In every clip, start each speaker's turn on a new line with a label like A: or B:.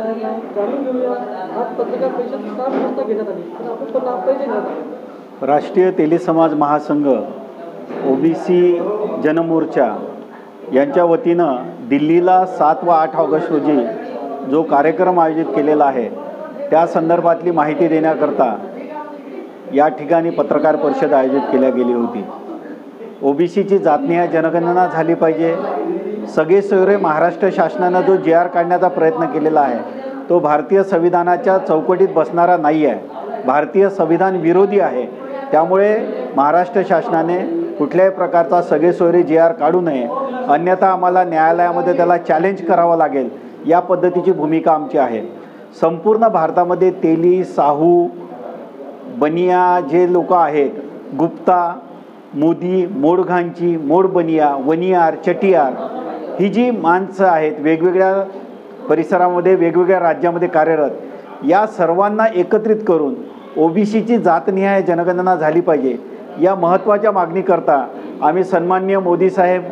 A: जाणून घेऊया आज पत्रकार परिषद 7 वाजता घेण्यात आली, तर आपण पण पहिले घेणार.
B: राष्ट्रीय तेली समाज महासंघ ओबीसी जनमोर्चा यांच्या वतीनं दिल्लीला 7 व 8 ऑगस्ट रोजी जो कार्यक्रम आयोजित केलेला आहे त्या संदर्भातली माहिती देण्याकरता या ठिकाणी पत्रकार परिषद आयोजित केल्या गेली होती. ओबीसीची जातनिहाय जनगणना झाली पाहिजे. सगळे सोयरे महाराष्ट्र शासनानं जो JR काढण्याचा प्रयत्न केलेला आहे तो भारतीय संविधानाच्या चौकटीत बसणारा नाही आहे, भारतीय संविधान विरोधी आहे. त्यामुळे महाराष्ट्र शासनाने कुठल्याही प्रकारचा सगळे सोयरे JR काढू नये, अन्यथा आम्हाला न्यायालयामध्ये त्याला चॅलेंज करावं लागेल. या पद्धतीची भूमिका आमची आहे. संपूर्ण भारतामध्ये तेली, साहू, बनिया जे लोक आहेत, गुप्ता, मोदी, मोडघांची, मोडबनिया, वनियार, चटियार ही जी माणसं आहेत वेगवेगळ्या परिसरामध्ये वेगवेगळ्या राज्यामध्ये कार्यरत, या सर्वांना एकत्रित करून ओबीसीची जातनिहाय जनगणना झाली पाहिजे या महत्त्वाच्या मागणीकरता आम्ही सन्माननीय मोदी साहेब,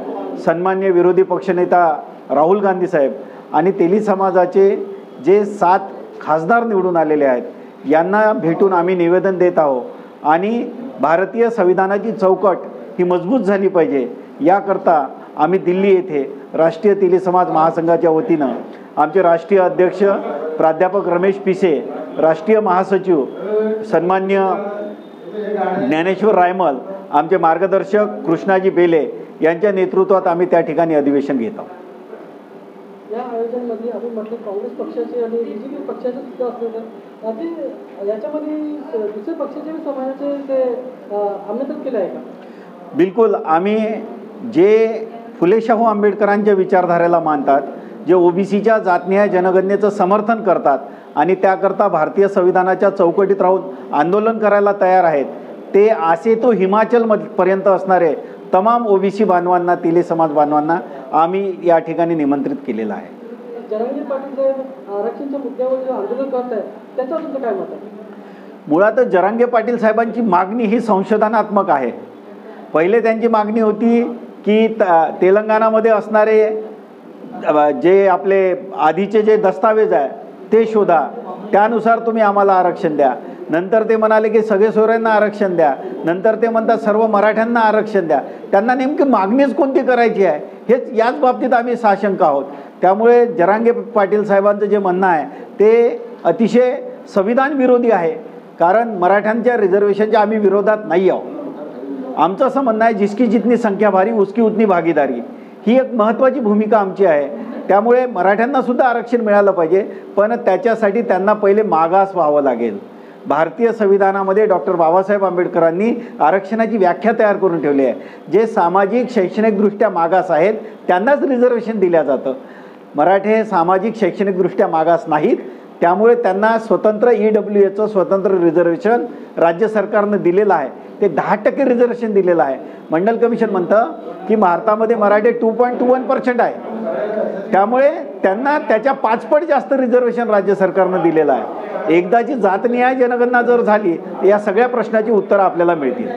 B: सन्माननीय विरोधी पक्षनेता राहुल गांधी साहेब आणि तेली समाजाचे जे 7 खासदार निवडून आलेले आहेत यांना भेटून आम्ही निवेदन देत आहोत आणि भारतीय संविधानाची चौकट ही मजबूत झाली पाहिजे याकरता आम्ही दिल्ली येथे राष्ट्रीय तेली समाज महासंघाच्या वतीनं आमचे राष्ट्रीय अध्यक्ष प्राध्यापक रमेश पिसे, राष्ट्रीय महासचिव सन्मान्य ज्ञानेश्वर रायमल, आमचे मार्गदर्शक कृष्णाजी बेले यांच्या नेतृत्वात आम्ही त्या ठिकाणी अधिवेशन घेत आहोत.
A: या आयोजनामध्ये आपण म्हटलं काँग्रेस पक्षाचे आणि BJP पक्षाचे सुद्धा असलेलं ते याच्यामध्ये दुसऱ्या पक्षाचे समाजाचे ते आमंत्रित केलं आहे का?
B: बिलकुल. आम्ही जे फुले शाहू आंबेडकरांच्या विचारधारेला मानतात, जे ओबीसीच्या जातनिहाय जनगणनेचं समर्थन करतात आणि त्याकरता भारतीय संविधानाच्या चौकटीत राहून आंदोलन करायला तयार आहेत, ते असे तो हिमाचलपर्यंत असणारे तमाम ओबीसी बांधवांना, तेली समाज बांधवांना आम्ही या ठिकाणी निमंत्रित केलेलं आहे.
A: जरांगे पाटील साहेब आरक्षणाच्या मुद्द्यावर जे आंदोलन करत आहेत त्याच्यावर तुमचं काय मत आहे?
B: मुळातच जरांगे पाटील साहेबांची मागणी ही संशोधनात्मक आहे. पहिले त्यांची मागणी होती की तेलंगणामध्ये असणारे जे आपले आधीचे जे दस्तावेज आहे ते शोधा, त्यानुसार तुम्ही आम्हाला आरक्षण द्या. नंतर ते म्हणाले की सगळे सोयऱ्यांना आरक्षण द्या. नंतर ते म्हणतात सर्व मराठ्यांना आरक्षण द्या. त्यांना नेमकी मागणीच कोणती करायची आहे हेच याच बाबतीत आम्ही साशंक आहोत. त्यामुळे जरांगे पाटील साहेबांचं जे म्हणणं आहे ते अतिशय संविधान विरोधी आहे. कारण मराठ्यांच्या रिझर्वेशनच्या आम्ही विरोधात नाही आहोत. आमचं असं म्हणणं आहे जिसकी जितनी संख्या भारी उसकी उतनी भागीदारी, ही एक महत्त्वाची भूमिका आमची आहे. त्यामुळे मराठ्यांना सुद्धा आरक्षण मिळालं पाहिजे, पण त्याच्यासाठी त्यांना पहिले मागास व्हावं लागेल. भारतीय संविधानामध्ये डॉक्टर बाबासाहेब आंबेडकरांनी आरक्षणाची व्याख्या तयार करून ठेवली आहे. जे सामाजिक शैक्षणिकदृष्ट्या मागास आहेत त्यांनाच रिझर्वेशन दिलं जातं. मराठे हे सामाजिक शैक्षणिकदृष्ट्या मागास नाहीत, त्यामुळे त्यांना स्वतंत्र EWAचं स्वतंत्र रिझर्वेशन राज्य सरकारनं दिलेलं आहे. ते 10% रिझर्वेशन दिलेलं आहे. मंडल कमिशन म्हणतं की भारतामध्ये मराठे 2.21% आहे, त्यामुळे त्यांना त्याच्या 5 पट जास्त रिझर्वेशन राज्य सरकारनं दिलेलं आहे. एकदाची जातनिहाय जनगणना जर झाली तर या सगळ्या प्रश्नाची उत्तरं आपल्याला मिळतील.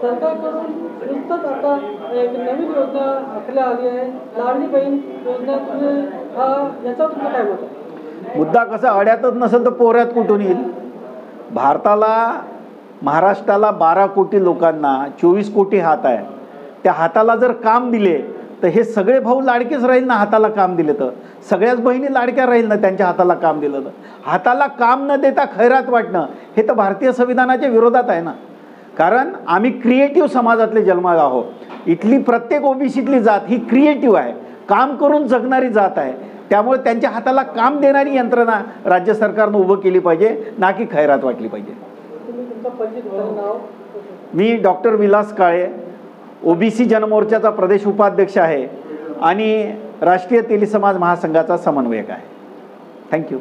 A: सरकारकडून नुसतंच आता एक नवीन योजना आखल्या आली आहे, लाडली बहीण योजना, याच्यावर तुमचं काय मत आहे?
B: मुद्दा कसा, अड्यातच नसेल तर पोऱ्यात कुठून येईल? भारताला, महाराष्ट्राला 12 कोटी लोकांना 24 कोटी हात आहे. त्या हाताला जर काम दिले तर हे सगळे भाऊ लाडकेच राहील ना. हाताला काम दिले तर सगळ्याच बहिणी लाडक्या राहील ना त्यांच्या हाताला काम दिलं तर. हाताला काम न देता खैरात वाटणं हे तर भारतीय संविधानाच्या विरोधात आहे ना. कारण आम्ही क्रिएटिव्ह समाजातले जन्माला आहोत. इथली प्रत्येक ओबीसीतली जात ही क्रिएटिव्ह आहे, काम करून जगणारी जात आहे. त्यामुळे त्यांच्या हाताला काम देणारी यंत्रणा राज्य सरकारनं उभं केली पाहिजे, ना की खैरात वाटली पाहिजे. मी डॉक्टर विलास काळे, ओबीसी जनमोर्चाचा प्रदेश उपाध्यक्ष आहे आणि राष्ट्रीय तेली समाज महासंघाचा समन्वयक आहे. थँक्यू.